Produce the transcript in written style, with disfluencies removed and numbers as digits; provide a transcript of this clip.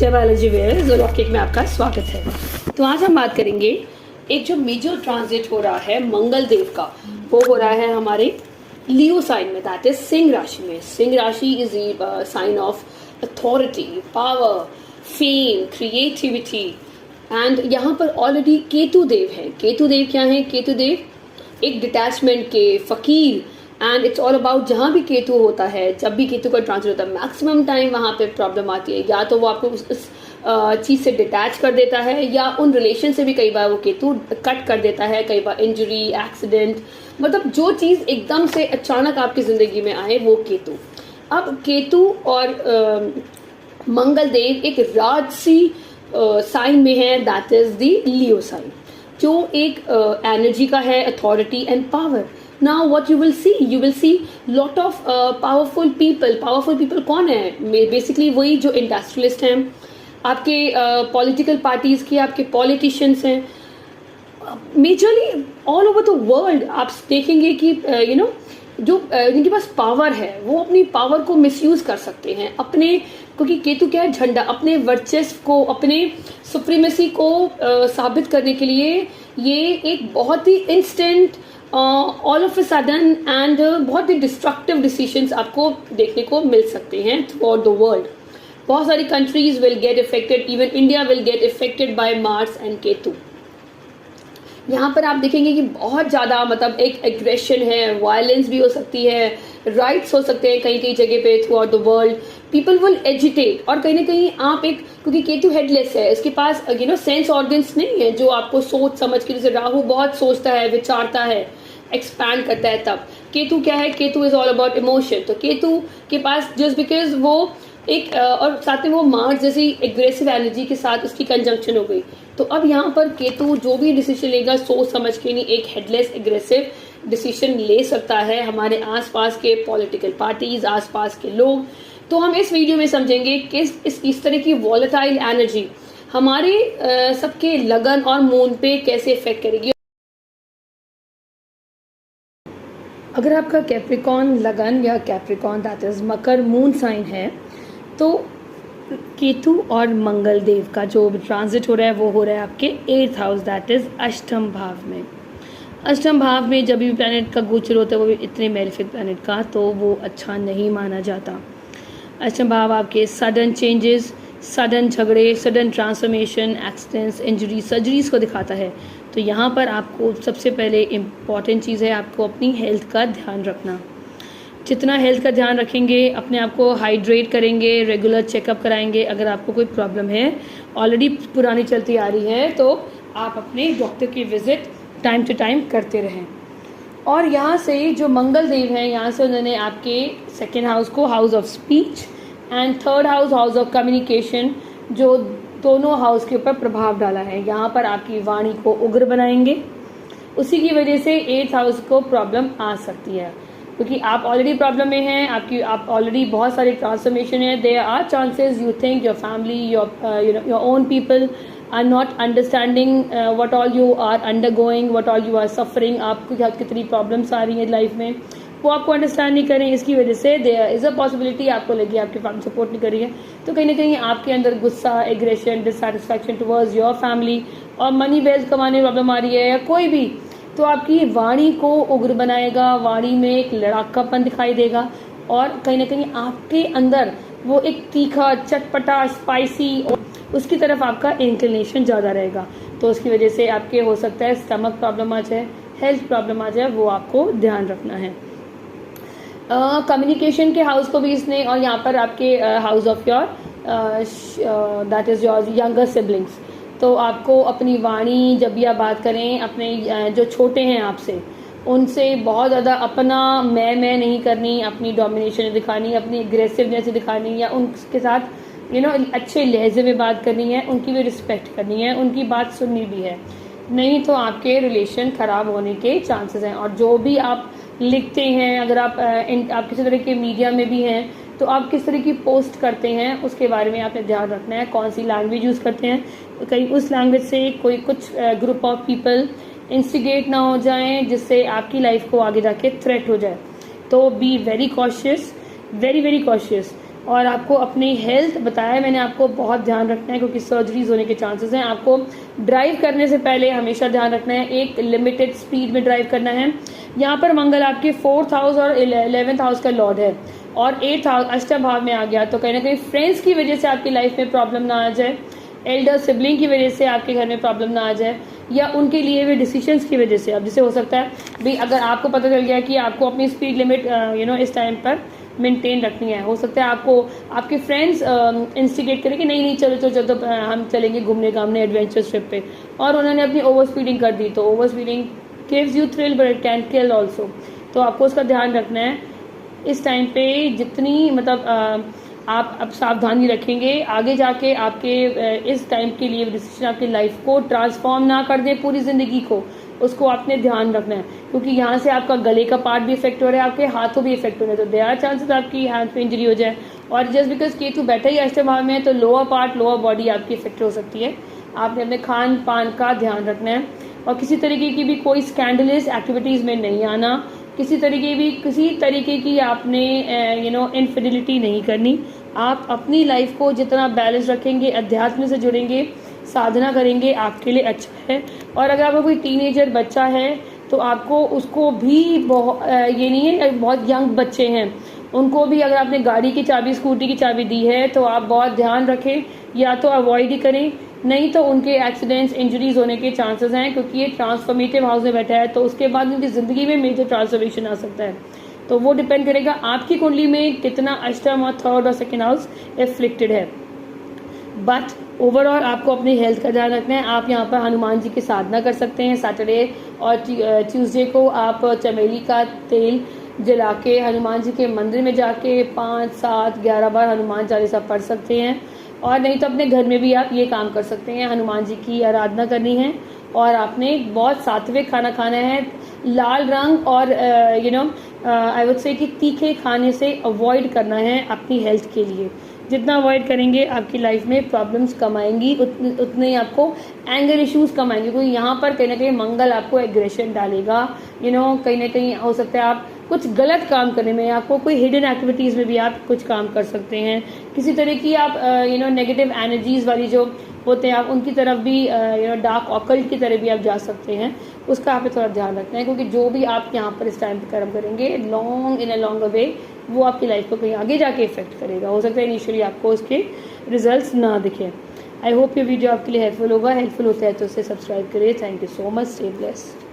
जय Balaji where ज़ोलॉफ cake में आपका स्वागत है। तो आज हम बात करेंगे एक जो मेजर ट्रांजिट हो रहा है मंगल देव का, वो हो रहा है हमारे लियो साइन में, दैट इज सिंह राशि में। सिंह राशि is sine of authority, power, fame, creativity and यहाँ पर ऑलरेडी केतु देव है। केतु देव क्या है? केतु देव एक डिटैचमेंट के फकीर, एंड इट्स ऑल अबाउट जहाँ भी केतु होता है, जब भी केतु का ट्रांजिट होता है मैक्सिमम टाइम वहाँ पे प्रॉब्लम आती है। या तो वो आपको उस चीज़ से डिटैच कर देता है, या उन रिलेशन से भी कई बार वो केतु कट कर देता है। कई बार इंजरी, एक्सीडेंट, मतलब जो चीज़ एकदम से अचानक आपकी ज़िंदगी में आए वो केतु। अब केतु और मंगल देव एक राजसी साइन में है, that is the Leo sign, जो एक एनर्जी का है, authority and power. Now what you will see lot of powerful people। powerful people कौन है? Basically वही जो इंडस्ट्रियलिस्ट हैं, आपके पॉलिटिकल पार्टीज के, आपके पॉलिटिशियंस हैं, majorly all over the world. आप देखेंगे कि जो जिनके पास पावर है वो अपनी पावर को मिसयूज कर सकते हैं अपने, क्योंकि केतु क्या है? झंडा। अपने वर्चस्व को, अपने सुप्रीमेसी को साबित करने के लिए ये एक बहुत ही instant, all of a sudden and बहुत ही डिस्ट्रक्टिव डिसीजंस आपको देखने को मिल सकते हैं थ्रू आउट द वर्ल्ड। बहुत सारी countries will get affected, even India will get affected by Mars and Ketu. यहाँ पर आप देखेंगे कि बहुत ज़्यादा मतलब एक एग्रेशन है, वायलेंस भी हो सकती है, राइट्स हो सकते हैं कहीं कहीं जगह पे through out the world. People will agitate, और कहीं ना कहीं आप एक, क्योंकि केतु हेडलेस है, इसके पास सेंस ऑर्गन्स नहीं है जो आपको सोच समझ के, जैसे राहु बहुत सोचता है, विचारता है, एक्सपैंड करता है। तब केतु क्या है? Ketu is all about emotion. तो केतु के पास जस्ट बिकॉज वो एक और साथ में वो मार्स जैसी एग्रेसिव एनर्जी के साथ उसकी कंजंक्शन हो गई, तो अब यहाँ पर केतु जो भी डिसीजन लेगा सोच समझ के नहीं, एक हेडलेस एग्रेसिव डिसीजन ले सकता है हमारे आसपास के पॉलिटिकल पार्टीज, आसपास के लोग। तो हम इस वीडियो में समझेंगे कि इस तरह की वॉलेटाइल एनर्जी हमारे सबके लगन और मून पे कैसे इफेक्ट करेगी। अगर आपका कैप्रिकॉन लगन या कैप्रिकॉन दैट इज मकर मून साइन है, तो केतु और मंगल देव का जो ट्रांजिट हो रहा है वो हो रहा है आपके 8th हाउस, दैट इज अष्टम भाव में। अष्टम भाव में जब भी प्लैनेट का गोचर होता है, वो भी इतने मेलेफिक प्लैनेट का, तो वो अच्छा नहीं माना जाता। अष्टम भाव आपके सडन चेंजेस, सडन झगड़े, sudden transformation, accidents, injury, surgeries को दिखाता है। तो यहाँ पर आपको सबसे पहले इम्पॉर्टेंट चीज़ है आपको अपनी हेल्थ का ध्यान रखना। जितना हेल्थ का ध्यान रखेंगे, अपने आप को हाइड्रेट करेंगे, रेगुलर चेकअप कराएंगे। अगर आपको कोई प्रॉब्लम है ऑलरेडी पुरानी चलती आ रही है, तो आप अपने डॉक्टर की विजिट टाइम टू टाइम करते रहें। और यहाँ से जो मंगल देव हैं, यहाँ से उन्होंने आपके 2nd हाउस को house of speech and 3rd house house of communication, जो दोनों हाउस के ऊपर प्रभाव डाला है। यहाँ पर आपकी वाणी को उग्र बनाएंगे, उसी की वजह से 8th हाउस को प्रॉब्लम आ सकती है, क्योंकि आप ऑलरेडी प्रॉब्लम में हैं, आप ऑलरेडी बहुत सारी ट्रांसफॉर्मेशन है। There are chances you think your family, your own people are not understanding what all you are undergoing, what all you are suffering. आपको कितनी प्रॉब्लम्स आ रही हैं लाइफ में, वो आपको अंडरस्टैंड नहीं करें। इसकी वजह से देयर इज़ अ पॉसिबिलिटी आपको लगी आपकी फैमिली सपोर्ट नहीं कर रही है, तो कहीं ना कहीं आपके अंदर गुस्सा, aggression, dissatisfaction towards your family, और मनी वेल्थ कमाने में प्रॉब्लम आ रही है, या कोई भी, तो आपकी वाणी को उग्र बनाएगा, वाणी में एक लड़ाकापन दिखाई देगा, और कहीं ना कहीं आपके अंदर वो एक तीखा, चटपटा, स्पाइसी, और उसकी तरफ आपका इंक्लिनेशन ज़्यादा रहेगा। तो उसकी वजह से आपके हो सकता है स्टमक प्रॉब्लम आ जाए, हेल्थ प्रॉब्लम आ जाए, वो आपको ध्यान रखना है। कम्युनिकेशन के हाउस को भी इसने, और यहाँ पर आपके house of your that is your younger siblings. तो आपको अपनी वाणी, जब भी आप बात करें अपने जो छोटे हैं आपसे, उनसे बहुत ज़्यादा अपना मैं नहीं करनी, अपनी डोमिनेशन दिखानी, अपनी एग्रेसिवनेस दिखानी, या उनके साथ अच्छे लहजे में बात करनी है, उनकी भी रिस्पेक्ट करनी है, उनकी बात सुननी भी है, नहीं तो आपके रिलेशन ख़राब होने के चांसेस हैं। और जो भी आप लिखते हैं, अगर आप किसी तरह के मीडिया में भी हैं, तो आप किस तरह की पोस्ट करते हैं उसके बारे में आपने ध्यान रखना है। कौन सी लैंग्वेज यूज़ करते हैं, कहीं उस लैंग्वेज से कोई कुछ ग्रुप ऑफ पीपल इंस्टिगेट ना हो जाएं, जिससे आपकी लाइफ को आगे जाके थ्रेट हो जाए। तो be very cautious, very very cautious. और आपको अपनी हेल्थ बताया मैंने, आपको बहुत ध्यान रखना है क्योंकि सर्जरीज होने के चांसेस हैं। आपको ड्राइव करने से पहले हमेशा ध्यान रखना है, एक लिमिटेड स्पीड में ड्राइव करना है। यहाँ पर मंगल आपके 4th हाउस और 11th हाउस का लॉर्ड है और 8th हाउस अष्टम भाव में आ गया, तो कहीं ना कहीं फ्रेंड्स की वजह से आपकी लाइफ में प्रॉब्लम ना आ जाए, एल्डर सिबलिंग की वजह से आपके घर में प्रॉब्लम ना आ जाए, या उनके लिए हुए डिसीजंस की वजह से। अब जैसे हो सकता है भाई अगर आपको पता चल गया कि आपको अपनी स्पीड लिमिट इस टाइम पर मेंटेन रखनी है, हो सकता है आपको आपके फ्रेंड्स इंस्टिगेट करें कि नहीं नहीं चलो चलो चलो हम चलेंगे घूमने घामने एडवेंचर ट्रिप पे, और उन्होंने अपनी ओवर स्पीडिंग कर दी, तो over speeding gives you thrill but it can kill also. तो आपको उसका ध्यान रखना है इस टाइम पे, जितनी मतलब आप अब सावधानी रखेंगे आगे जाके आपके इस टाइम के लिए डिसीजन आपकी लाइफ को ट्रांसफॉर्म ना कर दे पूरी ज़िंदगी को, उसको आपने ध्यान रखना है क्योंकि यहाँ से आपका गले का पार्ट भी इफेक्ट हो रहा है, आपके हाथों भी इफेक्ट हो रहे हैं, तो देयर आर चांसेस आपकी हैंड पे इंजरी हो जाए। और जस्ट बिकॉज केतु बैठा ही अष्टम भाव में है तो लोअर पार्ट लोअर बॉडी आपकी इफेक्ट हो सकती है। आपने अपने खान पान का ध्यान रखना है और किसी तरीके की भी कोई स्कैंडलस एक्टिविटीज़ में नहीं आना, किसी तरीके की आपने इनफिडिलिटी नहीं करनी। आप अपनी लाइफ को जितना बैलेंस रखेंगे, अध्यात्म से जुड़ेंगे, साधना करेंगे, आपके लिए अच्छा है। और अगर आपका कोई टीनेजर बच्चा है तो आपको उसको भी ये नहीं है बहुत यंग बच्चे हैं उनको भी अगर आपने गाड़ी की चाबी स्कूटी की चाबी दी है तो आप बहुत ध्यान रखें, या तो अवॉइड ही करें, नहीं तो उनके एक्सीडेंट्स इंजरीज होने के चांसेस हैं क्योंकि ये ट्रांसफॉर्मेटिव हाउस में बैठा है, तो उसके बाद उनकी ज़िंदगी में मेजर ट्रांसफॉर्मेशन आ सकता है। तो वो डिपेंड करेगा आपकी कुंडली में कितना अष्टम और 3rd और 2nd हाउस एफ्लिक्टेड है। बट ओवरऑल आपको अपनी हेल्थ का ध्यान रखना है। आप यहाँ पर हनुमान जी की साधना कर सकते हैं। सैटरडे और ट्यूसडे को आप चमेली का तेल जला के हनुमान जी के मंदिर में जाके 5, 7, 11 बार हनुमान चालीसा पढ़ सकते हैं, और नहीं तो अपने घर में भी आप ये काम कर सकते हैं, हनुमान जी की आराधना करनी है और आपने बहुत सात्विक खाना खाना है। लाल रंग और आई वुड से कि तीखे खाने से अवॉइड करना है अपनी हेल्थ के लिए। जितना अवॉइड करेंगे आपकी लाइफ में प्रॉब्लम्स कम आएंगी, उतने ही आपको एंगर इश्यूज कम आएंगे, क्योंकि यहाँ पर कहीं ना कहीं मंगल आपको एग्रेशन डालेगा। कहीं ना कहीं हो सकता है आप कुछ गलत काम करने में, आपको कोई हिडन एक्टिविटीज़ में भी आप कुछ काम कर सकते हैं। किसी तरह की आप नेगेटिव एनर्जीज वाली जो होते हैं आप उनकी तरफ भी डार्क ऑकल्ट की तरह भी आप जा सकते हैं। उसका आप थोड़ा ध्यान रखना है क्योंकि जो भी आप यहाँ पर इस टाइम पे कर्म करेंगे इन अ लॉन्ग वे वो आपकी लाइफ को कहीं आगे जाके इफेक्ट करेगा। हो सकता है इनिशियली आपको उसके रिजल्ट्स ना दिखे। आई होप ये वीडियो आपके लिए हेल्पफुल होगा। हेल्पफुल होता है तो उसे सब्सक्राइब करिए। Thank you so much. Stay blessed.